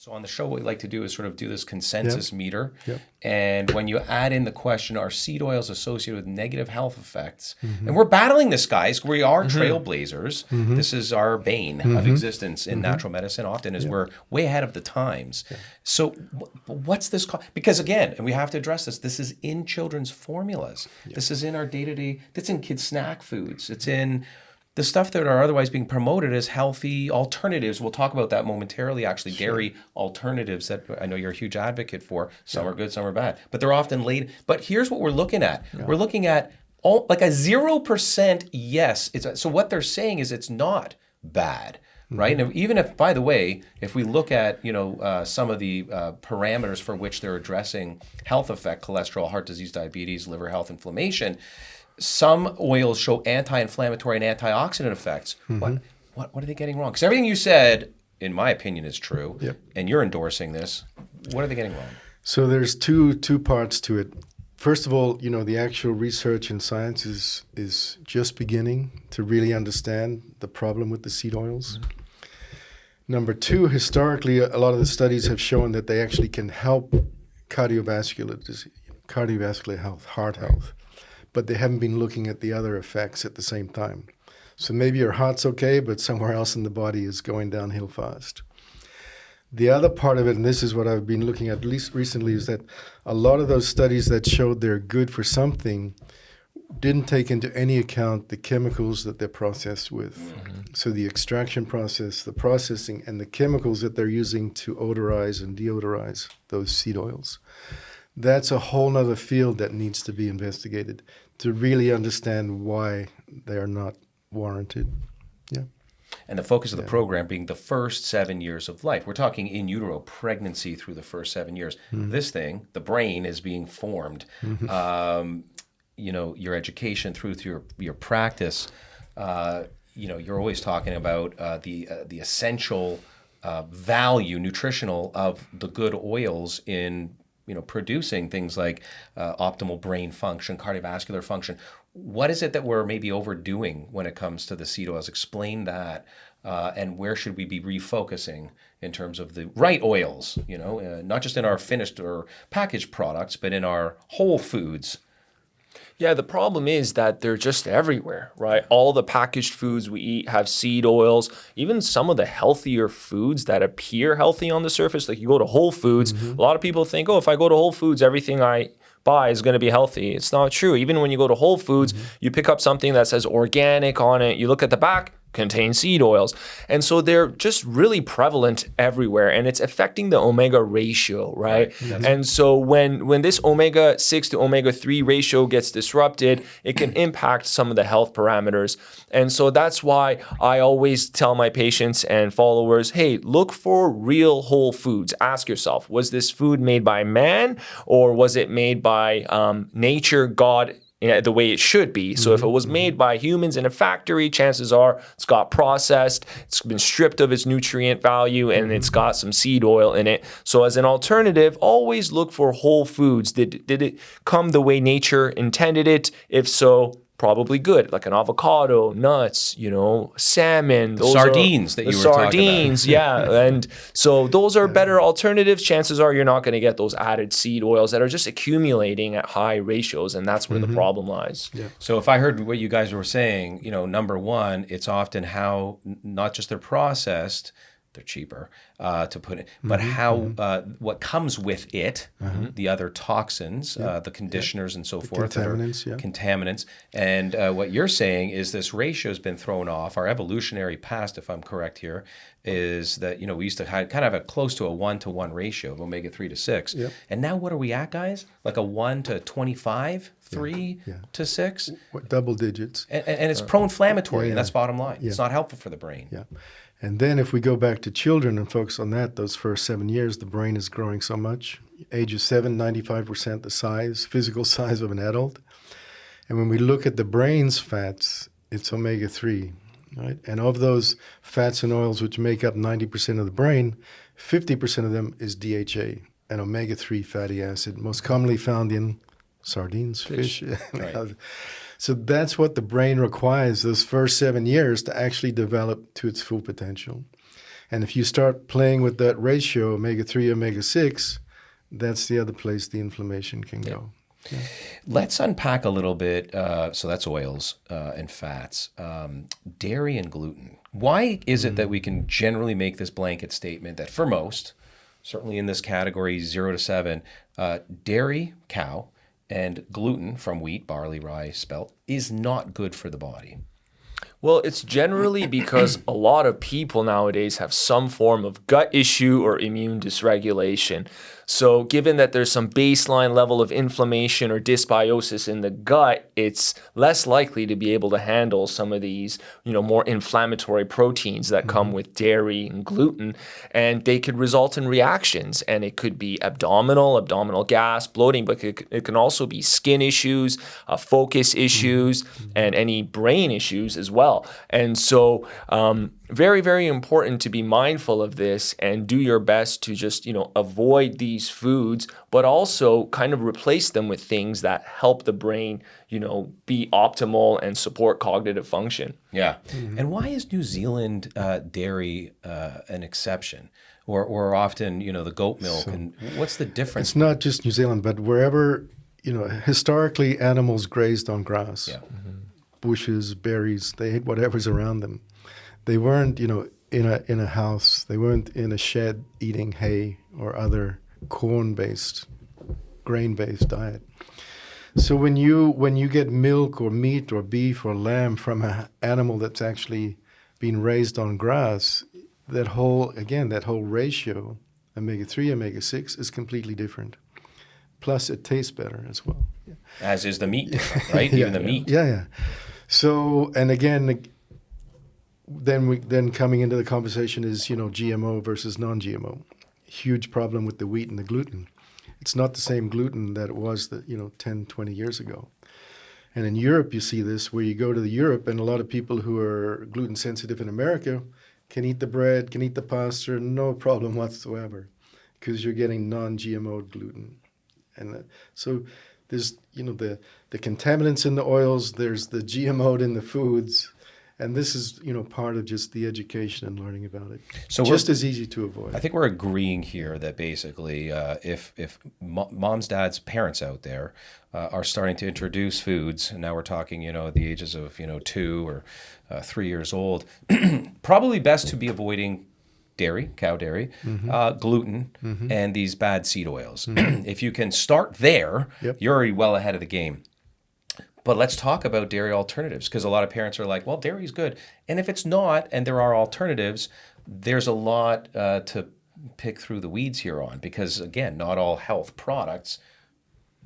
So on the show, what we like to do is sort of do this consensus meter. Yep. And when you add in the question, are seed oils associated with negative health effects? And we're battling this, guys. We are trailblazers. This is our bane of existence in natural medicine, often is we're way ahead of the times. So what's this called? Because again, and we have to address this is in children's formulas. This is in our day-to-day, that's in kids' snack foods. It's in the stuff that are otherwise being promoted as healthy alternatives. We'll talk about that momentarily, actually, dairy alternatives that I know you're a huge advocate for. Some are good, some are bad. But they're often late. But here's what we're looking at. We're looking at like a 0% yes. So what they're saying is it's not bad, right? And even if, by the way, if we look at some of the parameters for which they're addressing health effect, cholesterol, heart disease, diabetes, liver health, inflammation, some oils show anti-inflammatory and antioxidant effects. What are they getting wrong? Because everything you said, in my opinion, is true, and you're endorsing this. What are they getting wrong? So there's two parts to it. First of all, the actual research and science is just beginning to really understand the problem with the seed oils. Number two, historically, a lot of the studies have shown that they actually can help cardiovascular health, heart health. But they haven't been looking at the other effects at the same time. So maybe your heart's okay, but somewhere else in the body is going downhill fast. The other part of it, and this is what I've been looking at least recently, is that a lot of those studies that showed they're good for something didn't take into any account the chemicals that they're processed with. So the extraction process, the processing, and the chemicals that they're using to odorize and deodorize those seed oils. That's a whole nother field that needs to be investigated to really understand why they are not warranted. And the focus of the program being the first 7 years of life. We're talking in utero pregnancy through the first 7 years. This thing, the brain, is being formed. Your education through your practice. You're always talking about the essential value, nutritional, of the good oils in producing things like optimal brain function, cardiovascular function. What is it that we're maybe overdoing when it comes to the seed oils? Explain that, and where should we be refocusing in terms of the right oils, not just in our finished or packaged products, but in our whole foods. Yeah, the problem is that they're just everywhere, right? All the packaged foods we eat have seed oils. Even some of the healthier foods that appear healthy on the surface, like you go to Whole Foods, a lot of people think, if I go to Whole Foods, everything I buy is going to be healthy. It's not true. Even when you go to Whole Foods, you pick up something that says organic on it, you look at the back, contain seed oils. And so they're just really prevalent everywhere, and it's affecting the omega ratio, right? And so when this omega-6 to omega-3 ratio gets disrupted, it can impact some of the health parameters. And so that's why I always tell my patients and followers, hey, look for real whole foods. Ask yourself, was this food made by man, or was it made by nature, God, the way it should be? So if it was made by humans in a factory, chances are it's got processed, it's been stripped of its nutrient value, and it's got some seed oil in it. So as an alternative, always look for whole foods. Did it come the way nature intended it? If so, probably good, like an avocado, nuts, salmon, The sardines that you were talking about. Yeah. And so those are better alternatives. Chances are you're not going to get those added seed oils that are just accumulating at high ratios, and that's where the problem lies. So if I heard what you guys were saying, number one, it's often how not just they're processed, they're cheaper to put it, but how what comes with it, the other toxins, the conditioners and so forth, contaminants. And what you're saying is this ratio has been thrown off. Our evolutionary past, if I'm correct here, is that we used to kind of have a close to a 1-to-1 ratio of omega-3 to 6. And now what are we at, guys? Like a 1 to 25, 3 to 6? Double digits. And it's pro-inflammatory, and that's bottom line. It's not helpful for the brain. And then if we go back to children and focus on that, those first 7 years, the brain is growing so much. Age of 7, 95% the size, physical size of an adult. And when we look at the brain's fats, it's omega-3, right? And of those fats and oils which make up 90% of the brain, 50% of them is DHA, an omega-3 fatty acid, most commonly found in sardines, fish. So that's what the brain requires those first 7 years to actually develop to its full potential. And if you start playing with that ratio, omega-3, omega-6, that's the other place the inflammation can go. Yeah. Let's unpack a little bit. So that's oils and fats, dairy and gluten. Why is it that we can generally make this blanket statement that for most, certainly in this category 0 to 7, dairy, cow, and gluten from wheat, barley, rye, spelt is not good for the body? Well, it's generally because a lot of people nowadays have some form of gut issue or immune dysregulation. So given that there's some baseline level of inflammation or dysbiosis in the gut, it's less likely to be able to handle some of these, more inflammatory proteins that come with dairy and gluten, and they could result in reactions. And it could be abdominal gas, bloating, but it can also be skin issues, focus issues, and any brain issues as well. And so very, very important to be mindful of this and do your best to just, avoid these foods, but also kind of replace them with things that help the brain, be optimal and support cognitive function. Yeah. And why is New Zealand dairy an exception? Or often, the goat milk? And what's the difference? It's not just New Zealand, but wherever, historically animals grazed on grass, bushes, berries, they ate whatever's around them. They weren't, in a house. They weren't in a shed eating hay or other corn-based, grain-based diet. So when you get milk or meat or beef or lamb from an animal that's actually been raised on grass, that whole ratio, omega-3, omega-6, is completely different. Plus, it tastes better as well. Yeah. As is the meat different, right? Even the meat. Yeah. So, and again, then coming into the conversation is, GMO versus non-GMO. Huge problem with the wheat and the gluten. It's not the same gluten that it was 10, 20 years ago. And in Europe, you see this, where you go to Europe, and a lot of people who are gluten sensitive in America can eat the bread, can eat the pasta, no problem whatsoever, because you're getting non-GMO gluten. And so there's, the contaminants in the oils, there's the GMO in the foods, and this is, part of just the education and learning about it. So just as easy to avoid. I think we're agreeing here that basically if moms, dads, parents out there are starting to introduce foods, and now we're talking, at the ages of, 2 or 3 years old, probably best to be avoiding dairy, cow dairy, gluten, and these bad seed oils. If you can start there, you're already well ahead of the game. But let's talk about dairy alternatives, because a lot of parents are like, well, dairy's good. And if it's not, and there are alternatives, there's a lot to pick through the weeds here on, because, again, not all health products,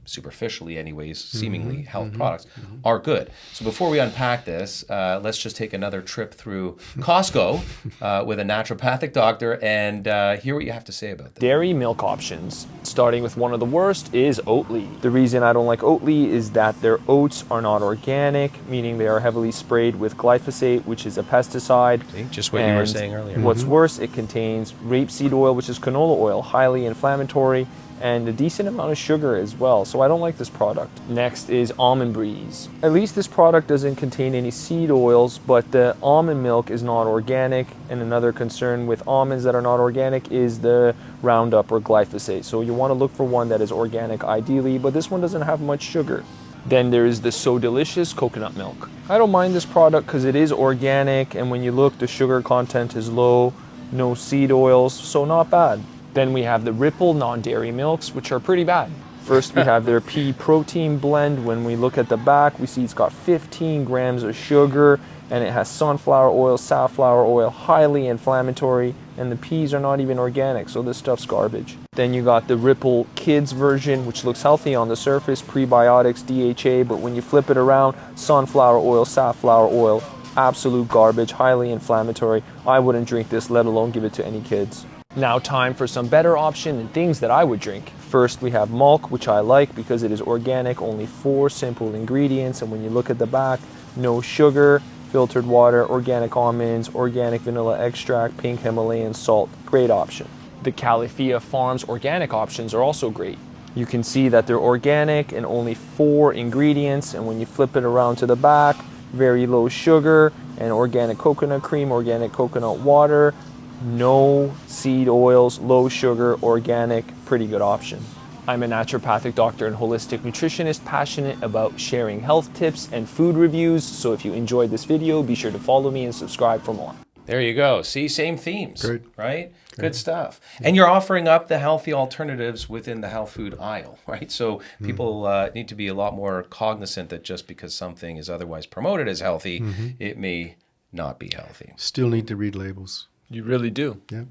superficially anyways, seemingly health products, are good. So before we unpack this, let's just take another trip through Costco with a naturopathic doctor and hear what you have to say about this. Dairy milk options, starting with one of the worst, is Oatly. The reason I don't like Oatly is that their oats are not organic, meaning they are heavily sprayed with glyphosate, which is a pesticide. See, just what you were saying earlier. What's worse, it contains rapeseed oil, which is canola oil, highly inflammatory, and a decent amount of sugar as well, so I don't like this product. Next is Almond Breeze. At least this product doesn't contain any seed oils, but the almond milk is not organic, and another concern with almonds that are not organic is the Roundup or glyphosate. So you want to look for one that is organic ideally, but this one doesn't have much sugar. Then there is the So Delicious coconut milk. I don't mind this product because it is organic, and when you look, the sugar content is low, no seed oils, so not bad. Then we have the Ripple non-dairy milks, which are pretty bad. First, we have their pea protein blend. When we look at the back, we see it's got 15 grams of sugar, and it has sunflower oil, safflower oil, highly inflammatory, and the peas are not even organic, so this stuff's garbage. Then you got the Ripple Kids version, which looks healthy on the surface, prebiotics, DHA, but when you flip it around, sunflower oil, safflower oil, absolute garbage, highly inflammatory. I wouldn't drink this, let alone give it to any kids. Now time for some better option and things that I would drink. First we have Malk, which I like because it is organic, only 4 simple ingredients, and when you look at the back, no sugar, filtered water, organic almonds, organic vanilla extract, pink Himalayan salt. Great option. The Califia Farms organic options are also great. You can see that they're organic and only 4 ingredients, and when you flip it around to the back, very low sugar and organic coconut cream, organic coconut water, no seed oils, low sugar, organic, pretty good option. I'm a naturopathic doctor and holistic nutritionist passionate about sharing health tips and food reviews. So if you enjoyed this video, be sure to follow me and subscribe for more. There you go. See, same themes, Great. right? Good stuff. And you're offering up the healthy alternatives within the health food aisle, right? So people need to be a lot more cognizant that just because something is otherwise promoted as healthy, it may not be healthy. Still need to read labels. You really do. Yeah.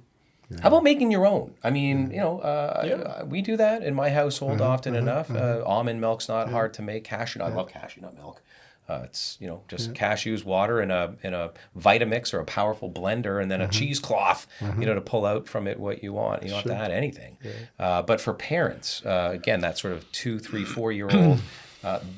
How about making your own? I mean, we do that in my household often enough. Almond milk's not hard to make. Cashew nut, I love cashew nut milk. It's just cashews, water, in a Vitamix or a powerful blender, and then a cheesecloth, to pull out from it what you want. You don't have to add anything. But for parents, again, that sort of 2, 3, 4-year-old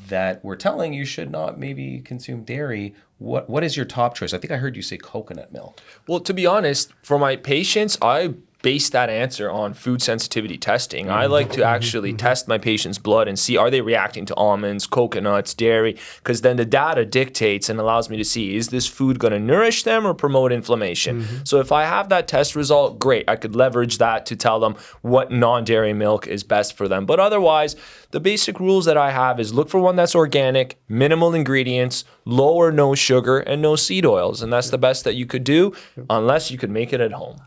that we're telling you should not maybe consume dairy. What is your top choice? I think I heard you say coconut milk. Well, to be honest, for my patients, I base that answer on food sensitivity testing. I like to actually test my patient's blood and see, are they reacting to almonds, coconuts, dairy? Because then the data dictates and allows me to see, is this food going to nourish them or promote inflammation? So if I have that test result, great. I could leverage that to tell them what non-dairy milk is best for them. But otherwise, the basic rules that I have is look for one that's organic, minimal ingredients, low or no sugar, and no seed oils. And that's the best that you could do unless you could make it at home.